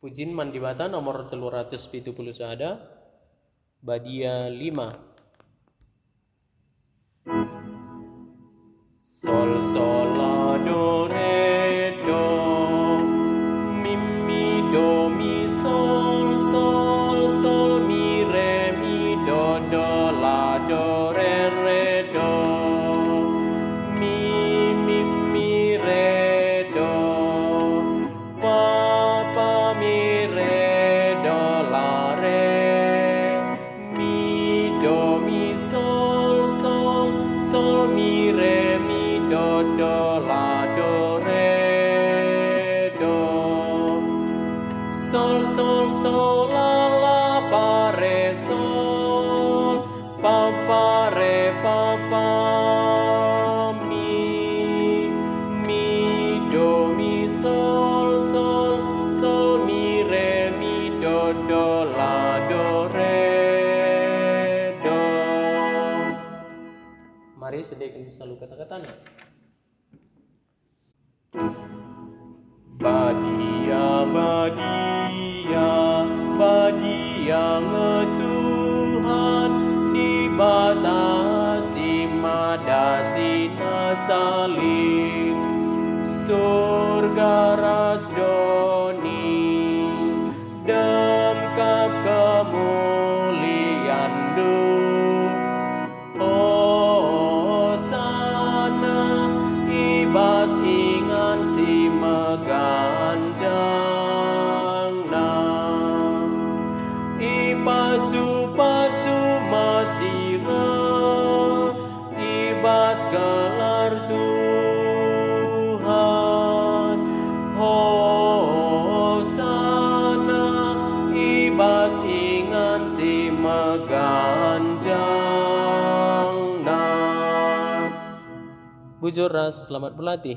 Pujin Mandibata nomor 370 ada Badia 5. Sol sol la do re do mi do mi sol sol sol mi re mi do la do re do mi re do pa mi re do la re mi do mi sol sol sol mi re mi do la do re do sol sol sol la pa re sol pa re pa mi do mi sol sol sol mi re mi do la do re do. Mari sediakan selalu kata-katanya. Badia badia badia ngetuhan dibatasi madasi nasalin surga rasdoni demkap kemuliaan du Hosana ibas ingan si meganjangna ipasu pasu masira ibas gelar Tuhan Hosana ibas ingan si meganjangna. Bujur ras, selamat berlatih.